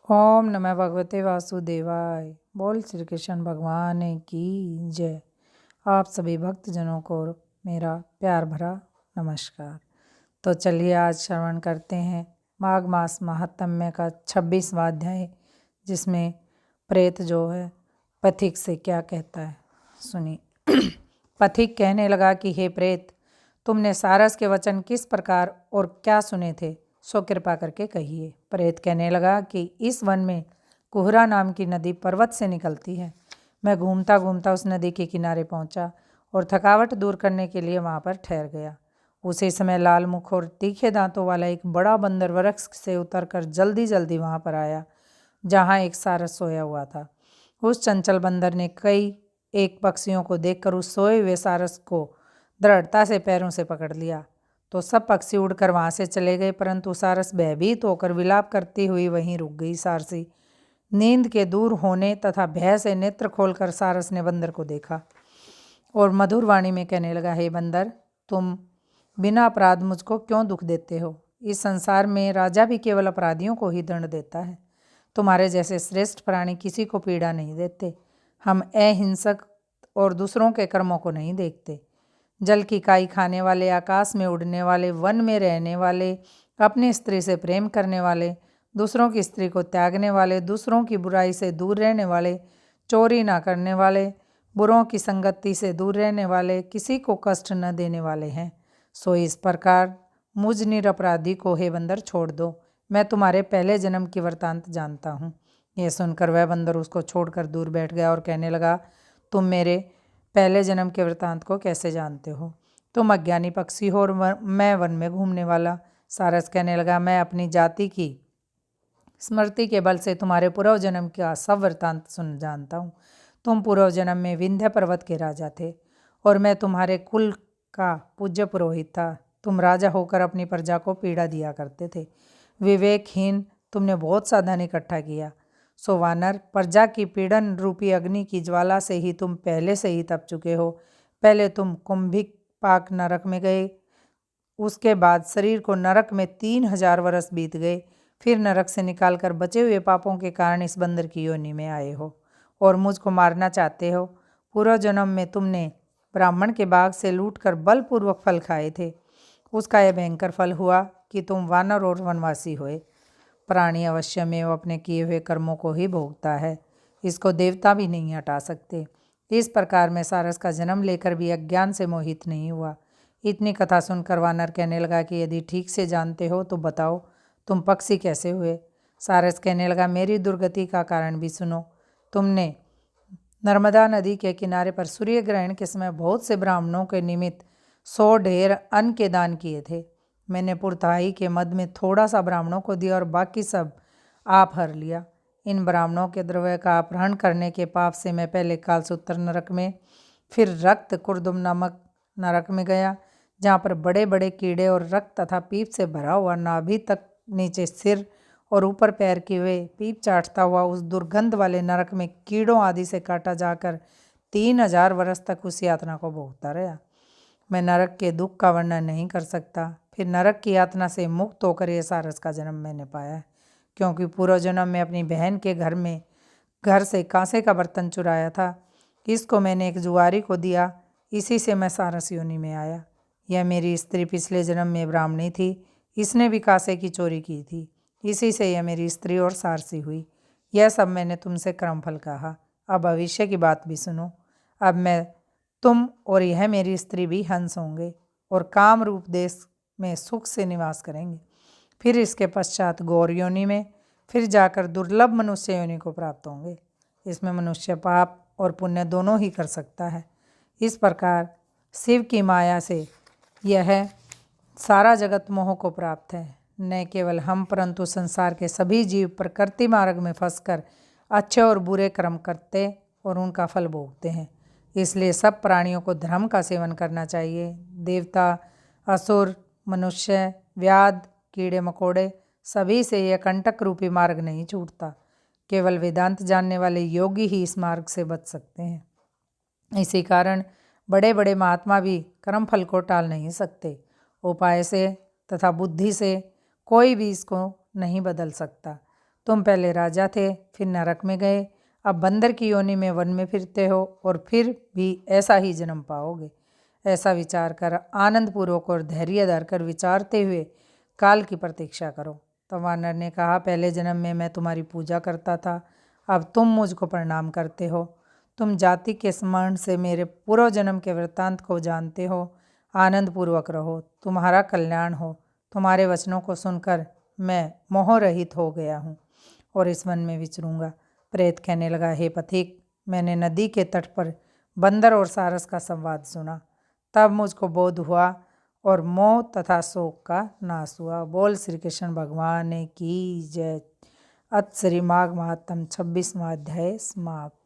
ओम नमः भगवते वासुदेवाय। बोल श्री कृष्ण भगवान की जय। आप सभी भक्तजनों को मेरा प्यार भरा नमस्कार। तो चलिए आज श्रवण करते हैं माघ मास महात्म्य का 26वां अध्याय, जिसमें प्रेत जो है पथिक से क्या कहता है सुनिए। पथिक कहने लगा कि हे प्रेत, तुमने सारस के वचन किस प्रकार और क्या सुने थे, सो कृपा करके कहिए। प्रेत कहने लगा कि इस वन में कुहरा नाम की नदी पर्वत से निकलती है। मैं घूमता घूमता उस नदी के किनारे पहुंचा और थकावट दूर करने के लिए वहां पर ठहर गया। उसी समय लाल मुख और तीखे दांतों वाला एक बड़ा बंदर वृक्ष से उतरकर जल्दी जल्दी वहां पर आया जहां एक सारस सोया हुआ था। उस चंचल बंदर ने कई एक पक्षियों को देखकर उस सोए हुए सारस को दृढ़ता से पैरों से पकड़ लिया तो सब पक्षी उड़कर वहां से चले गए, परंतु सारस भयभीत होकर विलाप करती हुई वहीं रुक गई। सारसी नींद के दूर होने तथा भय से नेत्र खोलकर सारस ने बंदर को देखा और मधुर वाणी में कहने लगा, हे बंदर, तुम बिना अपराध मुझको क्यों दुख देते हो? इस संसार में राजा भी केवल अपराधियों को ही दंड देता है। तुम्हारे जैसे श्रेष्ठ प्राणी किसी को पीड़ा नहीं देते। हम अहिंसक और दूसरों के कर्मों को नहीं देखते। जल की काई खाने वाले, आकाश में उड़ने वाले, वन में रहने वाले, अपनी स्त्री से प्रेम करने वाले, दूसरों की स्त्री को त्यागने वाले, दूसरों की बुराई से दूर रहने वाले, चोरी ना करने वाले, बुरों की संगति से दूर रहने वाले, किसी को कष्ट न देने वाले हैं। सो इस प्रकार मुझ निरपराधी को हे बंदर छोड़ दो। मैं तुम्हारे पहले जन्म की वृतांत जानता हूँ। यह सुनकर वह बंदर उसको छोड़कर दूर बैठ गया और कहने लगा, तुम मेरे पहले जन्म के वृतांत को कैसे जानते हो? तुम अज्ञानी पक्षी हो और मैं वन में घूमने वाला। सारस कहने लगा, मैं अपनी जाति की स्मृति के बल से तुम्हारे पूर्व जन्म का सब वृतांत सुन जानता हूँ। तुम पूर्व जन्म में विंध्य पर्वत के राजा थे और मैं तुम्हारे कुल का पूज्य पुरोहित था। तुम राजा होकर अपनी प्रजा को पीड़ा दिया करते थे। विवेकहीन तुमने बहुत सा धन इकट्ठा किया। सो वानर, प्रजा की पीड़न रूपी अग्नि की ज्वाला से ही तुम पहले से ही तप चुके हो। पहले तुम कुंभिक पाक नरक में गए, उसके बाद शरीर को नरक में 3000 वर्ष बीत गए, फिर नरक से निकालकर बचे हुए पापों के कारण इस बंदर की योनि में आए हो और मुझको मारना चाहते हो। पूर्व जन्म में तुमने ब्राह्मण के बाग से लूटकर बलपूर्वक फल खाए थे। उसका यह भयंकर फल हुआ कि तुम वानर और वनवासी हुए। प्राणी अवश्य में वो अपने किए हुए कर्मों को ही भोगता है, इसको देवता भी नहीं हटा सकते। इस प्रकार मैं सारस का जन्म लेकर भी अज्ञान से मोहित नहीं हुआ। इतनी कथा सुनकर वानर कहने लगा कि यदि ठीक से जानते हो तो बताओ, तुम पक्षी कैसे हुए? सारस कहने लगा, मेरी दुर्गति का कारण भी सुनो। तुमने नर्मदा नदी के किनारे पर सूर्य ग्रहण के समय बहुत से ब्राह्मणों के निमित्त 100 ढेर अन्न के दान किए थे। मैंने पुरताई के मद में थोड़ा सा ब्राह्मणों को दिया और बाकी सब आप हर लिया। इन ब्राह्मणों के द्रव्य का अपहरण करने के पाप से मैं पहले कालसूत्र नरक में, फिर रक्त कुर्दुम नामक नरक में गया, जहाँ पर बड़े बड़े कीड़े और रक्त तथा पीप से भरा हुआ नाभि तक नीचे सिर और ऊपर पैर की हुए पीप चाटता हुआ उस दुर्गंध वाले नरक में कीड़ों आदि से काटा जाकर 3000 वर्ष तक उस यातना को भोगता रहा। मैं नरक के दुख का वर्णन नहीं कर सकता। फिर नरक की यातना से मुक्त होकर ये सारस का जन्म मैंने पाया है, क्योंकि पूर्व जन्म में अपनी बहन के घर से कांसे का बर्तन चुराया था। इसको मैंने एक जुआरी को दिया, इसी से मैं सारस योनि में आया। यह मेरी स्त्री पिछले जन्म में ब्राह्मणी थी, इसने भी कांसे की चोरी की थी, इसी से यह मेरी स्त्री और सारसी हुई। यह सब मैंने तुमसे क्रमफल कहा। अब भविष्य की बात भी सुनो। अब मैं, तुम और यह मेरी स्त्री भी हंस होंगे और काम रूप देश में सुख से निवास करेंगे। फिर इसके पश्चात गौर योनि में, फिर जाकर दुर्लभ मनुष्य योनि को प्राप्त होंगे। इसमें मनुष्य पाप और पुण्य दोनों ही कर सकता है। इस प्रकार शिव की माया से यह सारा जगत मोह को प्राप्त है। न केवल हम परंतु संसार के सभी जीव प्रकृति मार्ग में फंसकर अच्छे और बुरे कर्म करते और उनका फल भोगते हैं। इसलिए सब प्राणियों को धर्म का सेवन करना चाहिए। देवता, असुर, मनुष्य, व्याध, कीड़े मकोड़े, सभी से यह कंटक रूपी मार्ग नहीं छूटता। केवल वेदांत जानने वाले योगी ही इस मार्ग से बच सकते हैं। इसी कारण बड़े बड़े महात्मा भी कर्म फल को टाल नहीं सकते। उपाय से तथा बुद्धि से कोई भी इसको नहीं बदल सकता। तुम पहले राजा थे, फिर नरक में गए, अब बंदर की योनि में वन में फिरते हो और फिर भी ऐसा ही जन्म पाओगे। ऐसा विचार कर आनंदपूर्वक और धैर्य धरकर विचारते हुए काल की प्रतीक्षा करो। तब वानर ने कहा, पहले जन्म में मैं तुम्हारी पूजा करता था, अब तुम मुझको प्रणाम करते हो। तुम जाति के स्मरण से मेरे पूर्व जन्म के वृत्तांत को जानते हो। आनंदपूर्वक रहो, तुम्हारा कल्याण हो। तुम्हारे वचनों को सुनकर मैं मोहरहित हो गया हूँ और इस वन में विचरूंगा। प्रेत कहने लगा, हे पथिक, मैंने नदी के तट पर बंदर और सारस का संवाद सुना, तब मुझको बोध हुआ और मोह तथा शोक का नाश हुआ। बोल श्री कृष्ण भगवान की जय। अथ श्री माघ महात्म 26वां अध्याय समाप्त।